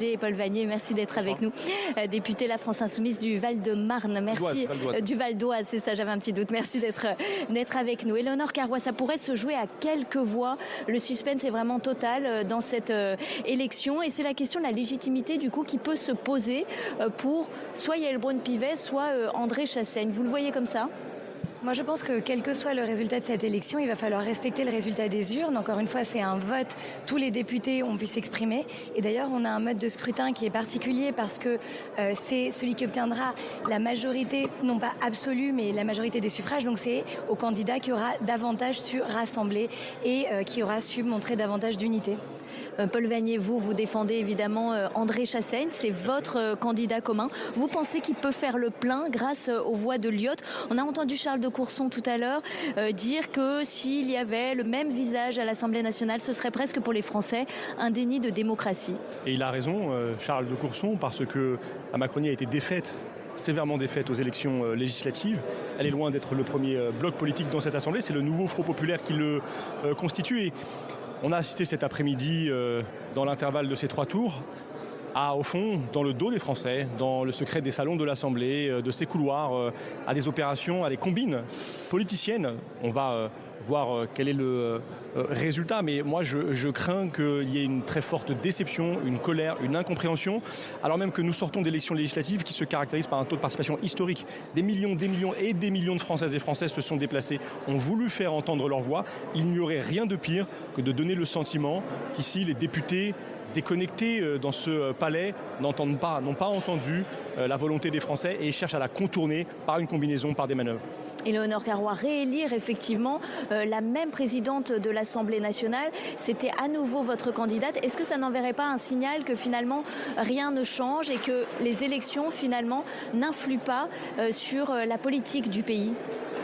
Et Paul Vannier, merci d'être avec nous. Député La France Insoumise du Val-de-Marne, merci. Du Val d'Oise, c'est ça, j'avais un petit doute. Merci d'être avec nous. Éléonore Carrois, ça pourrait se jouer à quelques voix. Le suspense est vraiment total dans cette élection. Et c'est la question de la légitimité du coup qui peut se poser pour soit Yaël Braun-Pivet, soit André Chassaigne. Vous le voyez comme ça ? Moi, je pense que quel que soit le résultat de cette élection, il va falloir respecter le résultat des urnes. Encore une fois, c'est un vote. Tous les députés ont pu s'exprimer. Et d'ailleurs, on a un mode de scrutin qui est particulier parce que c'est celui qui obtiendra la majorité, non pas absolue, mais la majorité des suffrages. Donc, c'est au candidat qui aura davantage su rassembler et qui aura su montrer davantage d'unité. Paul Vannier, vous défendez évidemment André Chassaigne, c'est votre candidat commun. Vous pensez qu'il peut faire le plein grâce aux voix de Lyotte? On a entendu Charles de Courson tout à l'heure dire que s'il y avait le même visage à l'Assemblée nationale, ce serait presque pour les Français un déni de démocratie. Et il a raison, Charles de Courson, parce que la Macronie a été défaite, sévèrement défaite aux élections législatives. Elle est loin d'être le premier bloc politique dans cette Assemblée, c'est le nouveau Front populaire qui le constitue. Et on a assisté cet après-midi, dans l'intervalle de ces 3 tours, au fond, dans le dos des Français, dans le secret des salons de l'Assemblée, de ses couloirs, à des opérations, à des combines politiciennes. On va voir quel est le résultat, mais moi je crains qu'il y ait une très forte déception, une colère, une incompréhension, alors même que nous sortons d'élections législatives qui se caractérisent par un taux de participation historique. Des millions et des millions de Françaises et Français se sont déplacés, ont voulu faire entendre leur voix. Il n'y aurait rien de pire que de donner le sentiment qu'ici les députés déconnectés dans ce palais n'ont pas entendu la volonté des Français et cherchent à la contourner par une combinaison, par des manœuvres. Éléonore Carrois, réélire effectivement la même présidente de l'Assemblée nationale, c'était à nouveau votre candidate. Est-ce que ça n'enverrait pas un signal que finalement rien ne change et que les élections finalement n'influent pas sur la politique du pays ?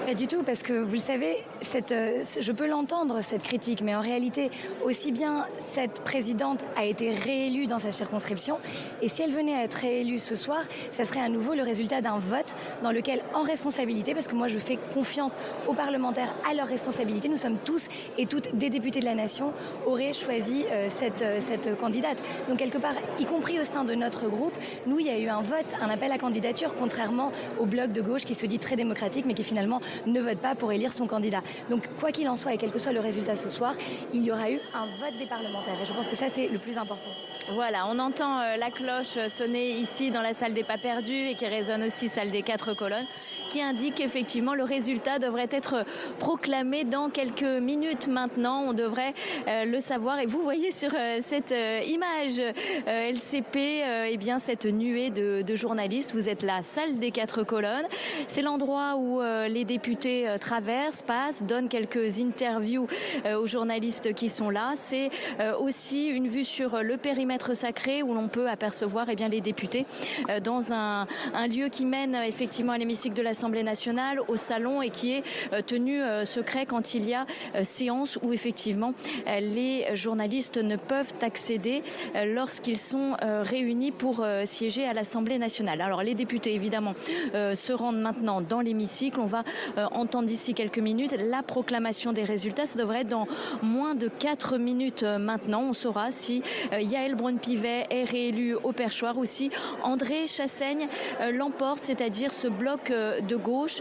Pas du tout, parce que vous le savez, je peux l'entendre, cette critique, mais en réalité, aussi bien cette présidente a été réélue dans sa circonscription, et si elle venait à être réélue ce soir, ça serait à nouveau le résultat d'un vote dans lequel, en responsabilité, parce que moi je fais confiance aux parlementaires à leur responsabilité, nous sommes tous et toutes des députés de la nation, auraient choisi cette candidate. Donc quelque part, y compris au sein de notre groupe, nous, il y a eu un vote, un appel à candidature, contrairement au bloc de gauche qui se dit très démocratique, mais qui finalement ne vote pas pour élire son candidat. Donc quoi qu'il en soit et quel que soit le résultat ce soir, il y aura eu un vote des parlementaires. Et je pense que ça, c'est le plus important. Voilà, on entend la cloche sonner ici dans la salle des pas perdus et qui résonne aussi salle des 4 colonnes, qui indique qu'effectivement le résultat devrait être proclamé dans quelques minutes maintenant. On devrait le savoir. Et vous voyez sur cette image LCP, eh bien, cette nuée de journalistes. Vous êtes la salle des 4 colonnes. C'est l'endroit où les députés traversent, passent, donnent quelques interviews aux journalistes qui sont là. C'est aussi une vue sur le périmètre sacré où l'on peut apercevoir eh bien, les députés dans un lieu qui mène effectivement à l'hémicycle de l'Assemblée nationale, au salon, et qui est tenu secret quand il y a séance où effectivement les journalistes ne peuvent accéder lorsqu'ils sont réunis pour siéger à l'Assemblée nationale. Alors les députés évidemment se rendent maintenant dans l'hémicycle. On va entendre d'ici quelques minutes la proclamation des résultats. Ça devrait être dans moins de 4 minutes maintenant. On saura si Yaël Braun-Pivet est réélue au perchoir ou si André Chassaigne l'emporte, c'est-à-dire ce bloc de gauche.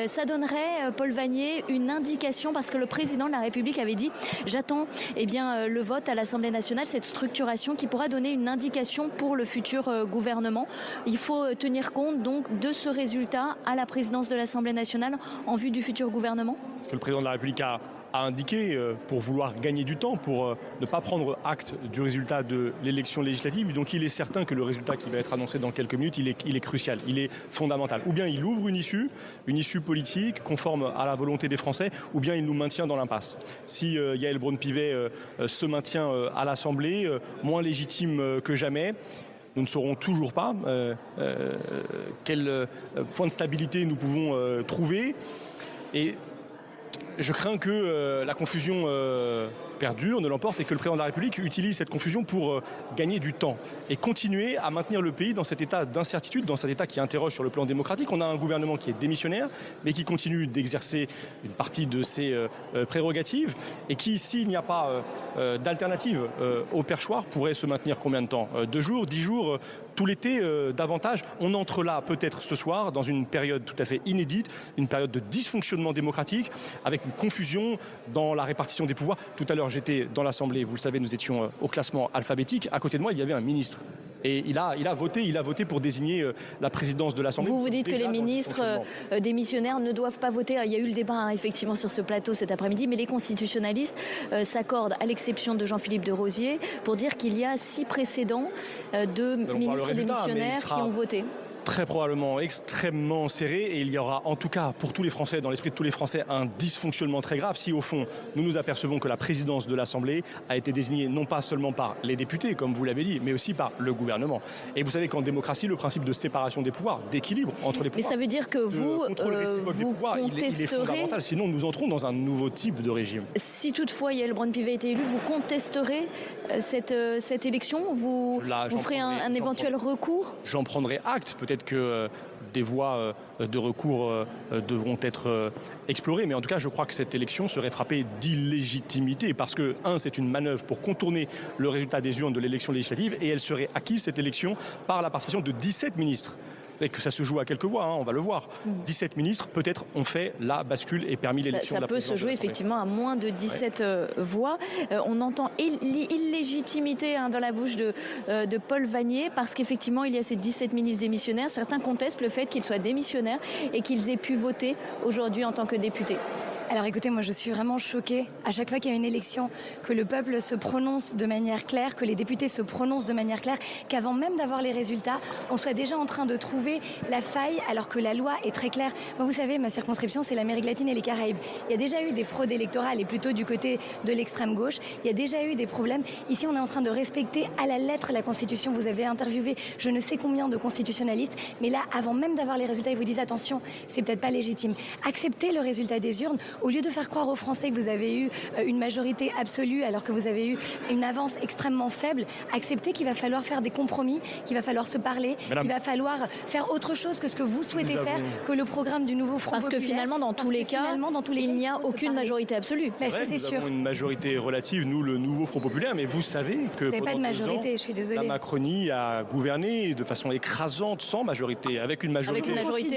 Ça donnerait, Paul Vannier, une indication, parce que le président de la République avait dit « J'attends eh bien, le vote à l'Assemblée nationale », cette structuration qui pourra donner une indication pour le futur gouvernement. Il faut tenir compte donc de ce résultat à la présidence de l'Assemblée nationale en vue du futur gouvernement. Ce que le président de la République a indiqué pour vouloir gagner du temps, pour ne pas prendre acte du résultat de l'élection législative. Donc il est certain que le résultat qui va être annoncé dans quelques minutes, il est crucial, il est fondamental. Ou bien il ouvre une issue politique conforme à la volonté des Français, ou bien il nous maintient dans l'impasse. Si Yaël Braun-Pivet se maintient à l'Assemblée, moins légitime que jamais, nous ne saurons toujours pas quel point de stabilité nous pouvons trouver. Et je crains que la confusion perdure, ne l'emporte et que le président de la République utilise cette confusion pour gagner du temps et continuer à maintenir le pays dans cet état d'incertitude, dans cet état qui interroge sur le plan démocratique. On a un gouvernement qui est démissionnaire, mais qui continue d'exercer une partie de ses prérogatives et qui, s'il n'y a pas d'alternative au perchoir, pourrait se maintenir combien de temps? 2 jours, 10 jours, tout l'été, davantage. On entre là, peut-être ce soir, dans une période tout à fait inédite, une période de dysfonctionnement démocratique, avec une confusion dans la répartition des pouvoirs. Tout à l'heure, j'étais dans l'Assemblée, vous le savez, nous étions au classement alphabétique. À côté de moi, il y avait un ministre. Et il a voté pour désigner la présidence de l'Assemblée. Vous dites que les ministres démissionnaires ne doivent pas voter. Il y a eu le débat effectivement sur ce plateau cet après-midi, mais les constitutionnalistes s'accordent, à l'exception de Jean-Philippe de Rosier, pour dire qu'il y a 6 précédents de ministres démissionnaires qui ont voté. Très probablement extrêmement serré et il y aura en tout cas pour tous les Français, dans l'esprit de tous les Français, un dysfonctionnement très grave si au fond nous nous apercevons que la présidence de l'Assemblée a été désignée non pas seulement par les députés comme vous l'avez dit, mais aussi par le gouvernement. Et vous savez qu'en démocratie, le principe de séparation des pouvoirs, d'équilibre entre les pouvoirs, mais ça veut dire que vous il est fondamental, sinon nous entrons dans un nouveau type de régime. Si toutefois Yaël Braun-Pivet est élue, vous contesterez cette élection, vous ferez un éventuel recours? J'en prendrai acte, peut-être que des voies de recours devront être explorées, mais en tout cas je crois que cette élection serait frappée d'illégitimité parce que, c'est une manœuvre pour contourner le résultat des urnes de l'élection législative et elle serait acquise, cette élection, par la participation de 17 ministres. Que ça se joue à quelques voix, on va le voir. 17 ministres, peut-être, ont fait la bascule et permis l'élection de la présidence. Ça peut se jouer effectivement à moins de 17 voix. On entend l'illégitimité dans la bouche de Paul Vannier, parce qu'effectivement, il y a ces 17 ministres démissionnaires. Certains contestent le fait qu'ils soient démissionnaires et qu'ils aient pu voter aujourd'hui en tant que députés. Alors écoutez, moi je suis vraiment choquée à chaque fois qu'il y a une élection, que le peuple se prononce de manière claire, que les députés se prononcent de manière claire, qu'avant même d'avoir les résultats, on soit déjà en train de trouver la faille alors que la loi est très claire. Moi vous savez, ma circonscription c'est l'Amérique latine et les Caraïbes. Il y a déjà eu des fraudes électorales et plutôt du côté de l'extrême gauche. Il y a déjà eu des problèmes. Ici on est en train de respecter à la lettre la Constitution. Vous avez interviewé je ne sais combien de constitutionnalistes, mais là avant même d'avoir les résultats, ils vous disent attention, c'est peut-être pas légitime. Acceptez le résultat des urnes. Au lieu de faire croire aux Français que vous avez eu une majorité absolue alors que vous avez eu une avance extrêmement faible, acceptez qu'il va falloir faire des compromis, qu'il va falloir se parler, qu'il va falloir faire autre chose que ce que vous souhaitez faire, que le programme du nouveau Front Populaire. Parce que finalement, dans tous les cas, il n'y a aucune majorité absolue. C'est vrai, nous avons une majorité relative, nous, le nouveau Front Populaire, mais vous savez que pendant pas de majorité, 2 ans, je suis désolée. la Macronie a gouverné de façon écrasante, sans majorité, avec une majorité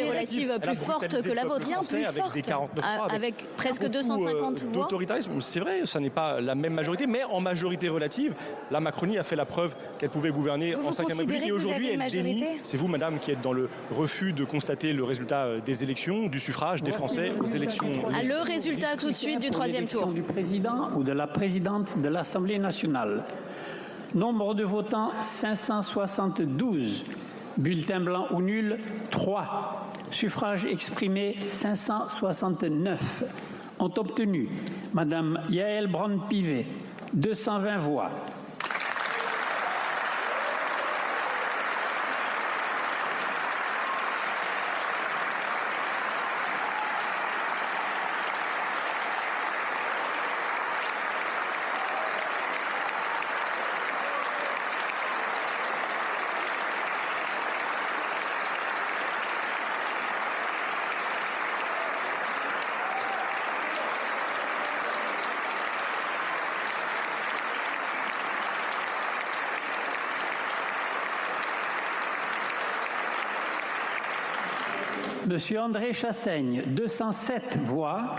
relative plus forte que la vôtre, bien plus forte, avec des 49 voix, avec presque 250 voix. D'autoritarisme, c'est vrai, ça n'est pas la même majorité, mais en majorité relative, la Macronie a fait la preuve qu'elle pouvait gouverner en 5e République et aujourd'hui elle dénie. C'est vous, madame, qui êtes dans le refus de constater le résultat des élections, du suffrage des Français aux élections. Le résultat tout de suite du 3e tour. Du président ou de la présidente de l'Assemblée nationale. Nombre de votants 572. Bulletin blanc ou nul 3. Suffrages exprimés 569. Ont obtenu Madame Yaël Braun-Pivet 220 voix. Monsieur André Chassaigne, 207 voix.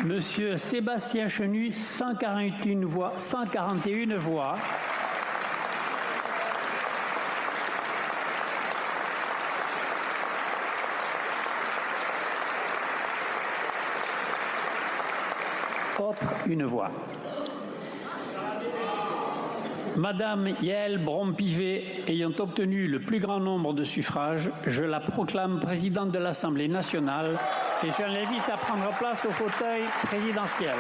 Monsieur Sébastien Chenu, 141 voix. 141 voix. Autre, une voix. Madame Yaël Braun-Pivet ayant obtenu le plus grand nombre de suffrages, je la proclame présidente de l'Assemblée nationale et je l'invite à prendre place au fauteuil présidentiel.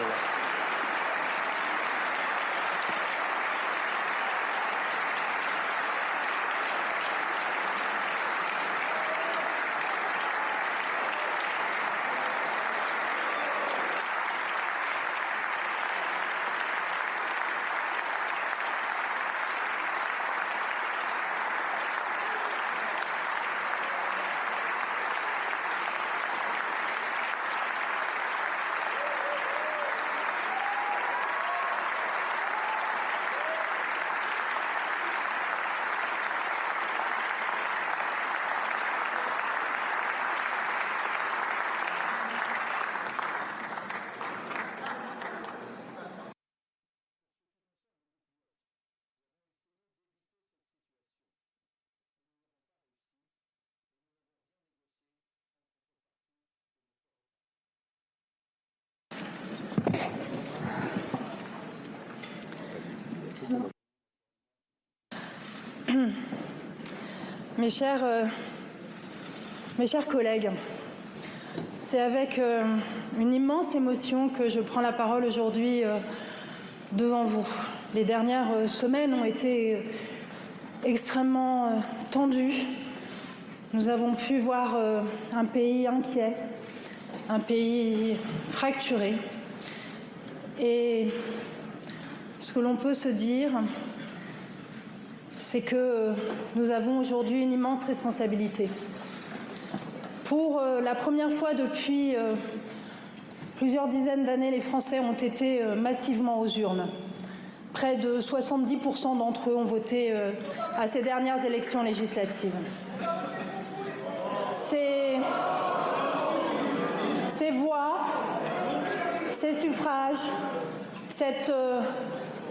Mes chers collègues, c'est avec une immense émotion que je prends la parole aujourd'hui devant vous. Les dernières semaines ont été extrêmement tendues. Nous avons pu voir un pays inquiet, un pays fracturé. Et ce que l'on peut se dire, c'est que nous avons aujourd'hui une immense responsabilité. Pour la première fois depuis plusieurs dizaines d'années, les Français ont été massivement aux urnes. Près de 70% d'entre eux ont voté à ces dernières élections législatives. Ces voix, ces suffrages, cette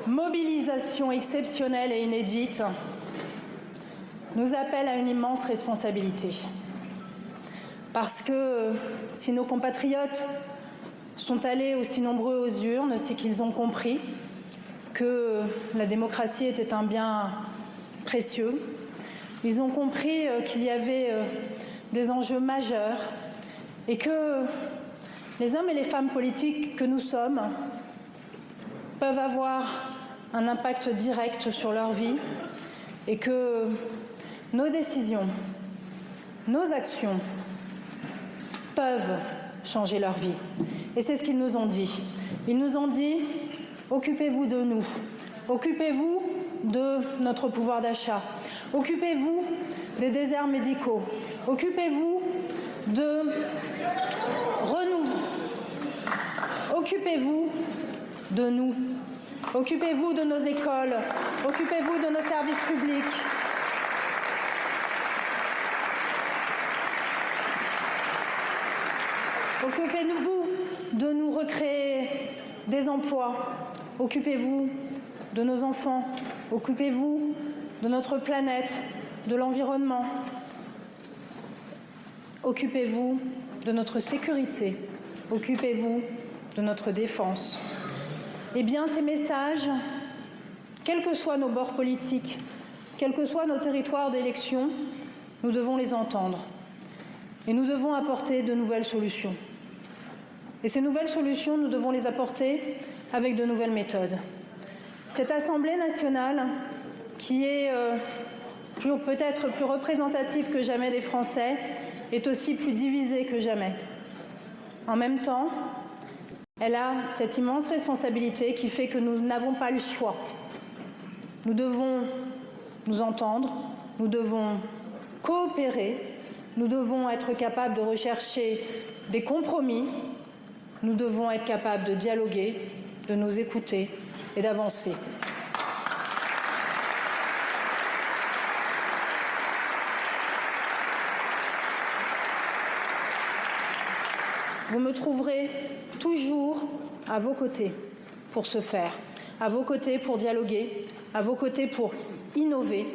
mobilisation exceptionnelle et inédite nous appelle à une immense responsabilité. Parce que si nos compatriotes sont allés aussi nombreux aux urnes, c'est qu'ils ont compris que la démocratie était un bien précieux. Ils ont compris qu'il y avait des enjeux majeurs et que les hommes et les femmes politiques que nous sommes peuvent avoir un impact direct sur leur vie et que nos décisions, nos actions peuvent changer leur vie. Et c'est ce qu'ils nous ont dit. Ils nous ont dit « Occupez-vous de nous, occupez-vous de notre pouvoir d'achat, occupez-vous des déserts médicaux, occupez-vous de renouveau, occupez-vous de nous. Occupez-vous de nos écoles, occupez-vous de nos services publics. Occupez-vous de nous recréer des emplois. Occupez-vous de nos enfants. Occupez-vous de notre planète, de l'environnement. Occupez-vous de notre sécurité. Occupez-vous de notre défense. Eh bien, ces messages, quels que soient nos bords politiques, quels que soient nos territoires d'élection, nous devons les entendre. Et nous devons apporter de nouvelles solutions. Et ces nouvelles solutions, nous devons les apporter avec de nouvelles méthodes. Cette Assemblée nationale, qui est peut-être plus représentative que jamais des Français, est aussi plus divisée que jamais. En même temps, elle a cette immense responsabilité qui fait que nous n'avons pas le choix. Nous devons nous entendre, nous devons coopérer, nous devons être capables de rechercher des compromis, nous devons être capables de dialoguer, de nous écouter et d'avancer. Vous me trouverez toujours à vos côtés pour ce faire, à vos côtés pour dialoguer, à vos côtés pour innover,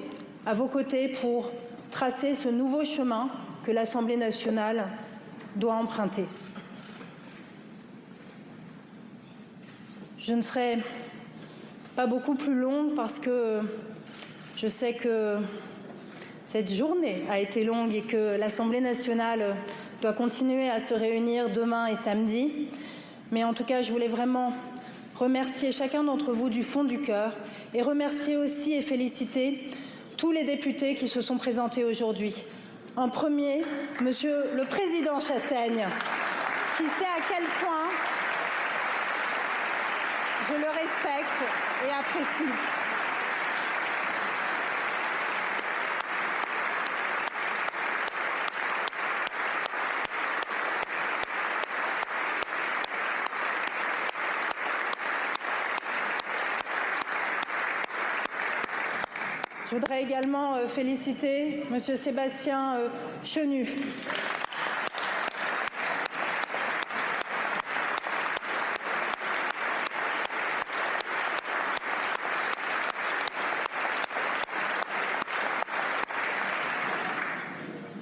à vos côtés pour tracer ce nouveau chemin que l'Assemblée nationale doit emprunter. Je ne serai pas beaucoup plus longue parce que je sais que cette journée a été longue et que l'Assemblée nationale doit continuer à se réunir demain et samedi. Mais en tout cas, je voulais vraiment remercier chacun d'entre vous du fond du cœur et remercier aussi et féliciter tous les députés qui se sont présentés aujourd'hui. En premier, Monsieur le Président Chassaigne, qui sait à quel point je le respecte et apprécie. Je voudrais également féliciter Monsieur Sébastien Chenu.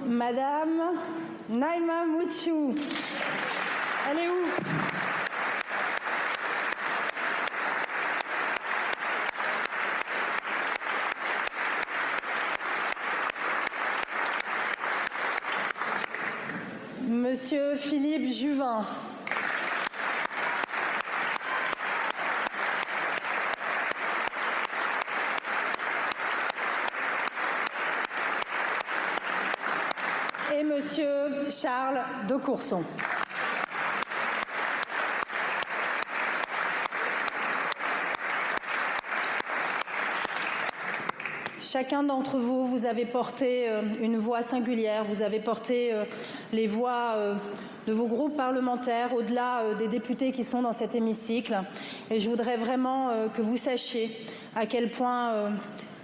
Madame Naïma Mouchou. Elle est où? Monsieur Philippe Juvin. Et Monsieur Charles de Courson. Chacun d'entre vous, vous avez porté une voix singulière, vous avez porté les voix de vos groupes parlementaires au-delà des députés qui sont dans cet hémicycle. Et je voudrais vraiment que vous sachiez à quel point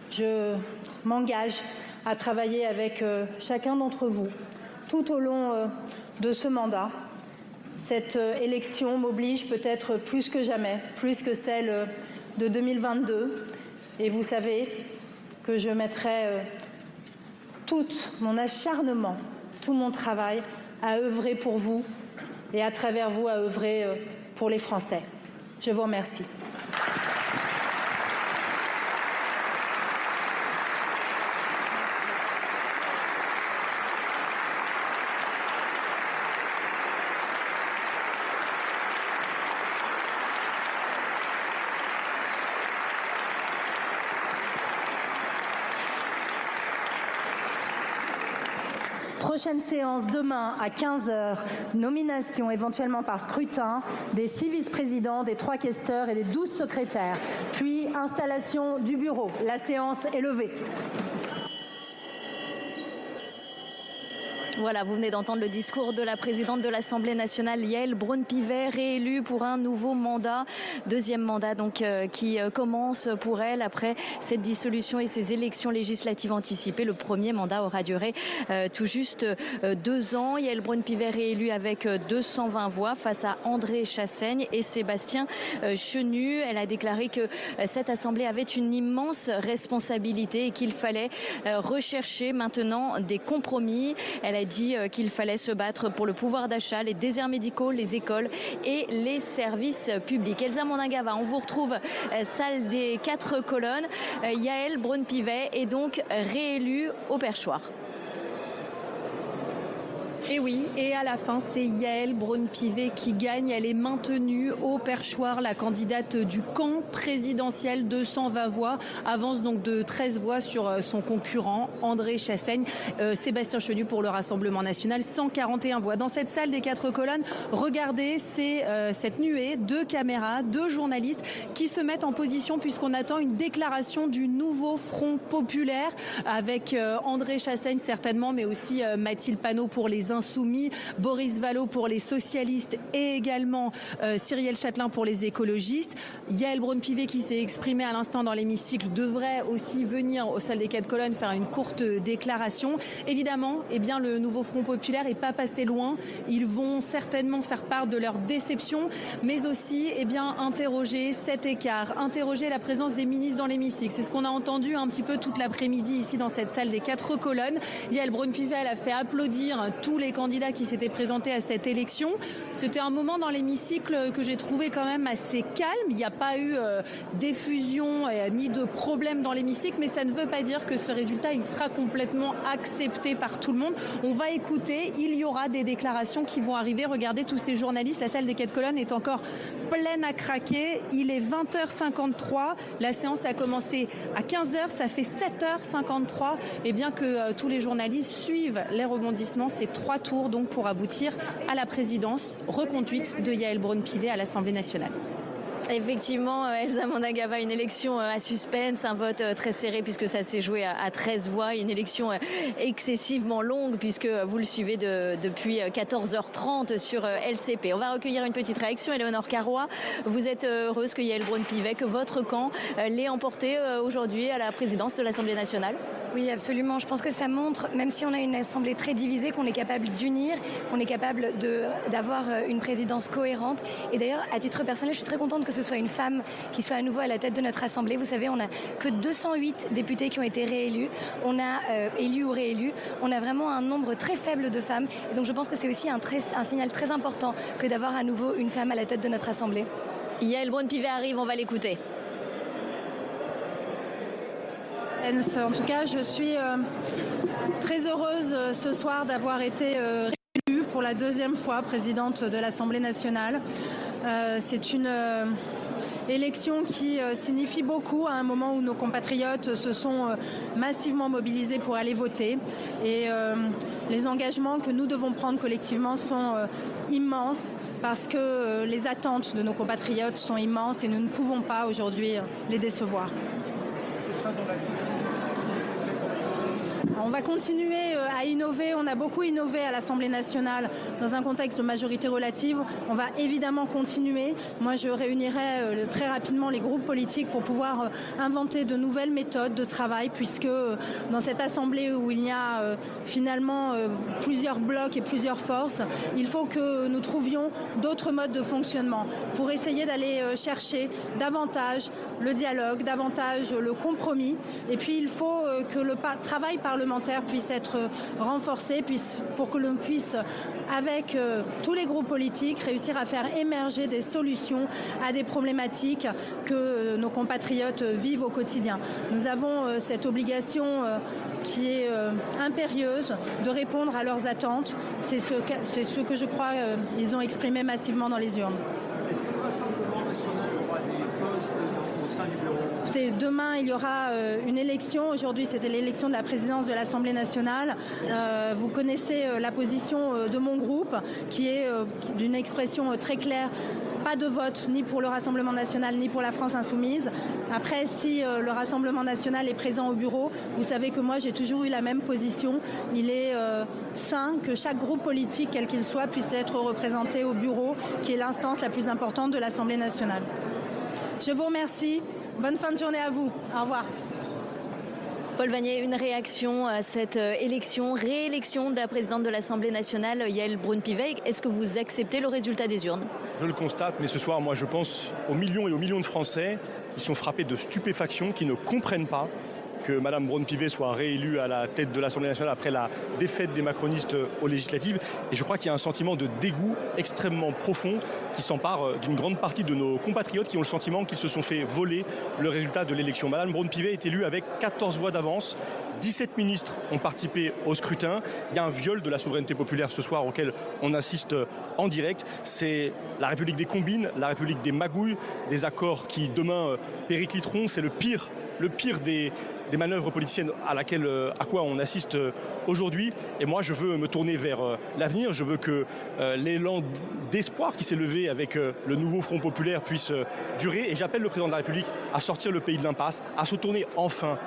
je m'engage à travailler avec chacun d'entre vous tout au long de ce mandat. Cette élection m'oblige peut-être plus que jamais, plus que celle de 2022. Et vous savez que je mettrai tout mon acharnement, tout mon travail à œuvrer pour vous et à travers vous à œuvrer pour les Français. Je vous remercie. Prochaine séance demain à 15h, nomination éventuellement par scrutin des 6 vice-présidents, des 3 questeurs et des 12 secrétaires, puis installation du bureau. La séance est levée. Voilà, vous venez d'entendre le discours de la présidente de l'Assemblée nationale, Yaël Braun-Pivet, réélue pour un nouveau mandat, deuxième mandat donc qui commence pour elle après cette dissolution et ces élections législatives anticipées. Le premier mandat aura duré tout juste 2 ans. Yaël Braun-Pivet réélue avec 220 voix face à André Chassaigne et Sébastien Chenu. Elle a déclaré que cette Assemblée avait une immense responsabilité et qu'il fallait rechercher maintenant des compromis. Elle a dit qu'il fallait se battre pour le pouvoir d'achat, les déserts médicaux, les écoles et les services publics. Elsa Mondingava, on vous retrouve salle des 4 colonnes. Yaël Braun-Pivet est donc réélue au perchoir. Et oui, et à la fin, c'est Yaël Braun-Pivet qui gagne. Elle est maintenue au perchoir. La candidate du camp présidentiel, 220 voix, avance donc de 13 voix sur son concurrent, André Chassaigne. Sébastien Chenu pour le Rassemblement national, 141 voix. Dans cette salle des 4 colonnes, regardez, c'est cette nuée de caméras, de journalistes qui se mettent en position puisqu'on attend une déclaration du nouveau Front populaire avec André Chassaigne certainement, mais aussi Mathilde Panot pour les Insoumis, Boris Vallaud pour les socialistes et également Cyrielle Châtelain pour les écologistes. Yaël Braun-Pivet qui s'est exprimée à l'instant dans l'hémicycle devrait aussi venir aux salles des 4 colonnes faire une courte déclaration. Évidemment, eh bien, le nouveau Front populaire n'est pas passé loin. Ils vont certainement faire part de leur déception, mais aussi eh bien, interroger cet écart, interroger la présence des ministres dans l'hémicycle. C'est ce qu'on a entendu un petit peu toute l'après-midi ici dans cette salle des 4 colonnes. Yaël Braun-Pivet, elle a fait applaudir tous les les candidats qui s'étaient présentés à cette élection. C'était un moment dans l'hémicycle que j'ai trouvé quand même assez calme. Il n'y a pas eu d'effusion ni de problème dans l'hémicycle, mais ça ne veut pas dire que ce résultat il sera complètement accepté par tout le monde. On va écouter, il y aura des déclarations qui vont arriver. Regardez tous ces journalistes, la salle des 4 colonnes est encore pleine à craquer. Il est 20h53, la séance a commencé à 15h, ça fait 7h53. Et bien que tous les journalistes suivent les rebondissements, c'est 3 tours donc pour aboutir à la présidence reconduite de Yaël Braun-Pivet à l'Assemblée nationale. Effectivement, Elsa Mandagava, une élection à suspense, un vote très serré puisque ça s'est joué à 13 voix, une élection excessivement longue puisque vous le suivez depuis 14h30 sur LCP. On va recueillir une petite réaction. Éléonore Carrois, vous êtes heureuse que Yaël Braun-Pivet, que votre camp l'ait emporté aujourd'hui à la présidence de l'Assemblée nationale? Oui, absolument. Je pense que ça montre, même si on a une assemblée très divisée, qu'on est capable d'unir, qu'on est capable d'avoir une présidence cohérente. Et d'ailleurs, à titre personnel, je suis très contente que ce soit une femme qui soit à nouveau à la tête de notre assemblée. Vous savez, on n'a que 208 députés qui ont été réélus. On a élus ou réélus. On a vraiment un nombre très faible de femmes. Et donc je pense que c'est aussi un signal très important que d'avoir à nouveau une femme à la tête de notre assemblée. Yaël Braun-Pivet arrive, on va l'écouter. En tout cas, je suis très heureuse ce soir d'avoir été réélue pour la 2e fois présidente de l'Assemblée nationale. C'est une élection qui signifie beaucoup à un moment où nos compatriotes se sont massivement mobilisés pour aller voter. Et les engagements que nous devons prendre collectivement sont immenses parce que les attentes de nos compatriotes sont immenses et nous ne pouvons pas aujourd'hui les décevoir. On va continuer à innover. On a beaucoup innové à l'Assemblée nationale dans un contexte de majorité relative. On va évidemment continuer. Moi, je réunirai très rapidement les groupes politiques pour pouvoir inventer de nouvelles méthodes de travail, puisque dans cette Assemblée où il y a finalement plusieurs blocs et plusieurs forces, il faut que nous trouvions d'autres modes de fonctionnement pour essayer d'aller chercher davantage le dialogue, davantage le compromis. Et puis, il faut que le travail parlementaire puisse être renforcé pour que l'on puisse, avec tous les groupes politiques, réussir à faire émerger des solutions à des problématiques que nos compatriotes vivent au quotidien. Nous avons cette obligation qui est impérieuse de répondre à leurs attentes. C'est ce que je crois ils ont exprimé massivement dans les urnes. Est-ce que le Rassemblement national aura des postes au sein du bureau? Demain, il y aura une élection. Aujourd'hui, c'était l'élection de la présidence de l'Assemblée nationale. Vous connaissez la position de mon groupe, qui est d'une expression très claire. Pas de vote ni pour le Rassemblement national ni pour la France insoumise. Après, si le Rassemblement national est présent au bureau, vous savez que moi j'ai toujours eu la même position. Il est sain que chaque groupe politique, quel qu'il soit, puisse être représenté au bureau, qui est l'instance la plus importante de l'Assemblée nationale. Je vous remercie. Bonne fin de journée à vous. Au revoir. Paul Vannier, une réaction à cette réélection de la présidente de l'Assemblée nationale, Yaël Braun-Pivet. Est-ce que vous acceptez le résultat des urnes? Je le constate, mais ce soir, moi, je pense aux millions et aux millions de Français qui sont frappés de stupéfaction, qui ne comprennent pas que Mme Braun-Pivet soit réélue à la tête de l'Assemblée nationale après la défaite des macronistes aux législatives. Et je crois qu'il y a un sentiment de dégoût extrêmement profond qui s'empare d'une grande partie de nos compatriotes qui ont le sentiment qu'ils se sont fait voler le résultat de l'élection. Mme Braun-Pivet est élue avec 14 voix d'avance. 17 ministres ont participé au scrutin. Il y a un viol de la souveraineté populaire ce soir auquel on assiste en direct. C'est la République des combines, la République des magouilles, des accords qui demain péricliteront. C'est le pire des manœuvres politiciennes à quoi on assiste aujourd'hui. Et moi, je veux me tourner vers l'avenir. Je veux que l'élan d'espoir qui s'est levé avec le nouveau Front populaire puisse durer. Et j'appelle le président de la République à sortir le pays de l'impasse, à se tourner enfin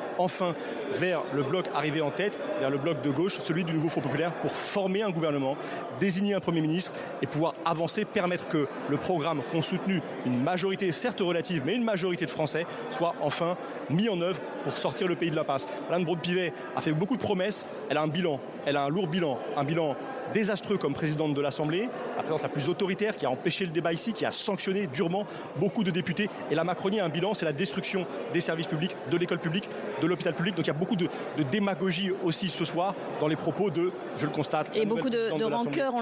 vers le bloc arrivé en tête, vers le bloc de gauche, celui du nouveau Front populaire, pour former un gouvernement, désigner un Premier ministre et pouvoir avancer, permettre que le programme qu'ont soutenu une majorité, certes relative, mais une majorité de Français, soit enfin mis en œuvre pour sortir le pays de l'impasse. Madame Braun-Pivet a fait beaucoup de promesses, elle a un bilan, elle a un lourd bilan, un bilan désastreux comme présidente de l'Assemblée, la présidence la plus autoritaire qui a empêché le débat ici, qui a sanctionné durement beaucoup de députés. Et la Macronie a un bilan, c'est la destruction des services publics, de l'école publique, de l'hôpital public. Donc il y a beaucoup de démagogie aussi ce soir dans les propos de, je le constate, et beaucoup de rancœur.